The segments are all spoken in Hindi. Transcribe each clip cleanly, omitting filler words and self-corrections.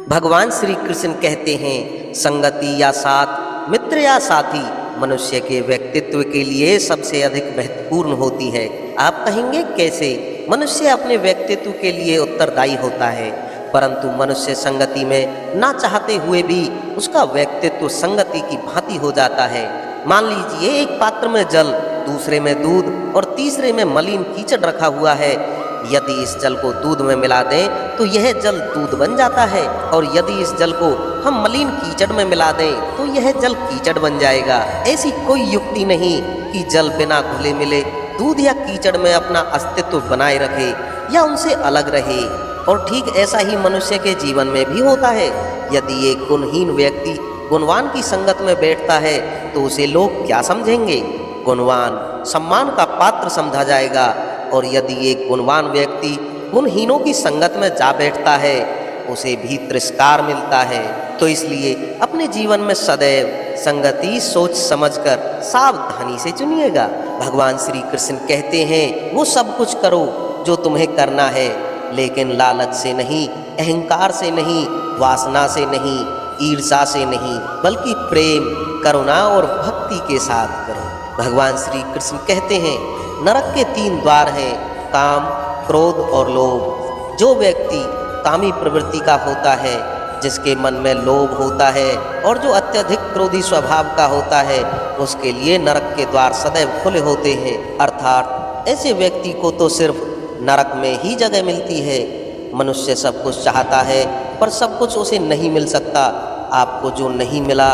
भगवान श्री कृष्ण कहते हैं, संगति या साथ, मित्र या साथी मनुष्य के व्यक्तित्व के लिए सबसे अधिक महत्वपूर्ण होती है। आप कहेंगे कैसे? मनुष्य अपने व्यक्तित्व के लिए उत्तरदायी होता है, परंतु मनुष्य संगति में ना चाहते हुए भी उसका व्यक्तित्व संगति की भांति हो जाता है। मान लीजिए एक पात्र में जल, दूसरे में दूध और तीसरे में मलिन कीचड़ रखा हुआ है। यदि इस जल को दूध में मिला दें तो यह जल दूध बन जाता है, और यदि इस जल को हम मलिन कीचड़ में मिला दें तो यह जल कीचड़ बन जाएगा। ऐसी कोई युक्ति नहीं कि जल बिना घुले मिले दूध या कीचड़ में अपना अस्तित्व बनाए रखे या उनसे अलग रहे। और ठीक ऐसा ही मनुष्य के जीवन में भी होता है। यदि एक गुणहीन व्यक्ति गुणवान की संगत में बैठता है तो उसे लोग क्या समझेंगे? गुणवान सम्मान का पात्र समझा जाएगा, और यदि एक गुणवान व्यक्ति गुणहीनों की संगत में जा बैठता है उसे भी तिरस्कार मिलता है। तो इसलिए अपने जीवन में सदैव संगति सोच समझकर सावधानी से चुनिएगा। भगवान श्री कृष्ण कहते हैं, वो सब कुछ करो जो तुम्हें करना है, लेकिन लालच से नहीं, अहंकार से नहीं, वासना से नहीं, ईर्ष्या से नहीं, बल्कि प्रेम, करुणा और भक्ति के साथ करो। भगवान श्री कृष्ण कहते हैं, नरक के 3 द्वार हैं, काम, क्रोध और लोभ। जो व्यक्ति कामी प्रवृत्ति का होता है, जिसके मन में लोभ होता है और जो अत्यधिक क्रोधी स्वभाव का होता है, उसके लिए नरक के द्वार सदैव खुले होते हैं। अर्थात ऐसे व्यक्ति को तो सिर्फ नरक में ही जगह मिलती है। मनुष्य सब कुछ चाहता है पर सब कुछ उसे नहीं मिल सकता। आपको जो नहीं मिला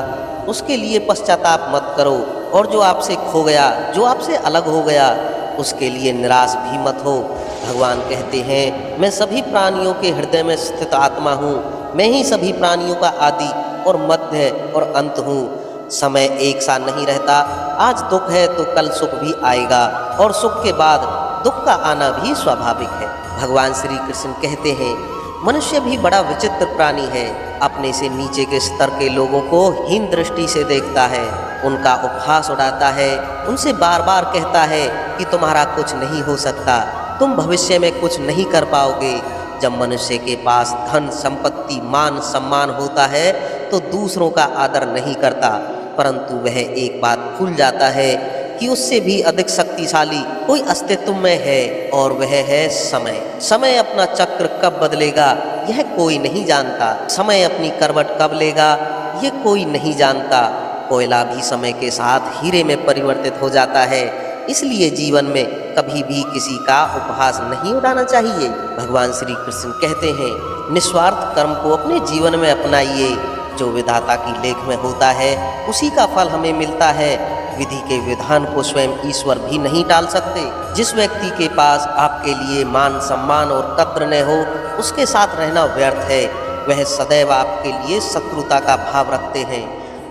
उसके लिए पश्चाताप मत करो, और जो आपसे खो गया, जो आपसे अलग हो गया, उसके लिए निराश भी मत हो। भगवान कहते हैं, मैं सभी प्राणियों के हृदय में स्थित आत्मा हूँ। मैं ही सभी प्राणियों का आदि और मध्य और अंत हूँ। समय एक सा नहीं रहता। आज दुख है तो कल सुख भी आएगा, और सुख के बाद दुख का आना भी स्वाभाविक है। भगवान श्री कृष्ण कहते हैं, मनुष्य भी बड़ा विचित्र प्राणी है। अपने से नीचे के स्तर के लोगों को हीन दृष्टि से देखता है, उनका उपहास उड़ाता है, उनसे बार बार कहता है कि तुम्हारा कुछ नहीं हो सकता, तुम भविष्य में कुछ नहीं कर पाओगे। जब मनुष्य के पास धन, संपत्ति, मान, सम्मान होता है तो दूसरों का आदर नहीं करता, परंतु वह एक बात भूल जाता है कि उससे भी अधिक शक्तिशाली कोई अस्तित्व में है, और वह है समय। समय अपना चक्र कब बदलेगा यह कोई नहीं जानता। समय अपनी करवट कब लेगा ये कोई नहीं जानता। कोयला भी समय के साथ हीरे में परिवर्तित हो जाता है। इसलिए जीवन में कभी भी किसी का उपहास नहीं उड़ाना चाहिए। भगवान श्री कृष्ण कहते हैं, निस्वार्थ कर्म को अपने जीवन में अपनाइए। जो विधाता की लेख में होता है उसी का फल हमें मिलता है। विधि के विधान को स्वयं ईश्वर भी नहीं टाल सकते। जिस व्यक्ति के पास आपके लिए मान, सम्मान और कद्र न हो, उसके साथ रहना व्यर्थ है। वह सदैव आपके लिए शत्रुता का भाव रखते हैं।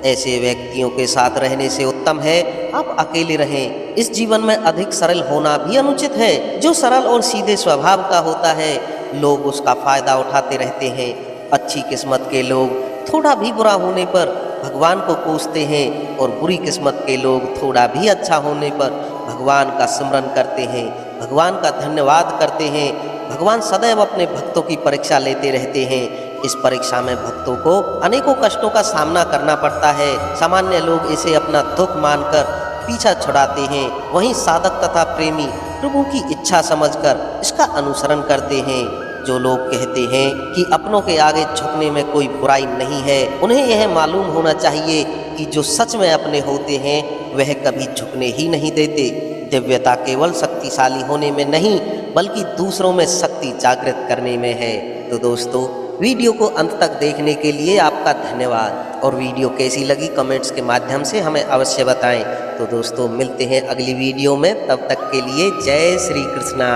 ऐसे व्यक्तियों के साथ रहने से उत्तम है आप अकेले रहें। इस जीवन में अधिक सरल होना भी अनुचित है। जो सरल और सीधे स्वभाव का होता है, लोग उसका फायदा उठाते रहते हैं। अच्छी किस्मत के लोग थोड़ा भी बुरा होने पर भगवान को कोसते हैं, और बुरी किस्मत के लोग थोड़ा भी अच्छा होने पर भगवान का सिमरन करते हैं, भगवान का धन्यवाद करते हैं। भगवान सदैव अपने भक्तों की परीक्षा लेते रहते हैं। इस परीक्षा में भक्तों को अनेकों कष्टों का सामना करना पड़ता है। सामान्य लोग इसे अपना दुख मानकर पीछा छुड़ाते हैं, वहीं साधक तथा प्रेमी प्रभु की इच्छा समझकर इसका अनुसरण करते हैं। जो लोग कहते हैं कि अपनों के आगे झुकने में कोई बुराई नहीं है, उन्हें यह मालूम होना चाहिए कि जो सच में अपने होते हैं वह कभी झुकने ही नहीं देते। दिव्यता केवल शक्तिशाली होने में नहीं, बल्कि दूसरों में शक्ति जागृत करने में है। तो दोस्तों, वीडियो को अंत तक देखने के लिए आपका धन्यवाद, और वीडियो कैसी लगी कमेंट्स के माध्यम से हमें अवश्य बताएं। तो दोस्तों, मिलते हैं अगली वीडियो में। तब तक के लिए जय श्री कृष्णा।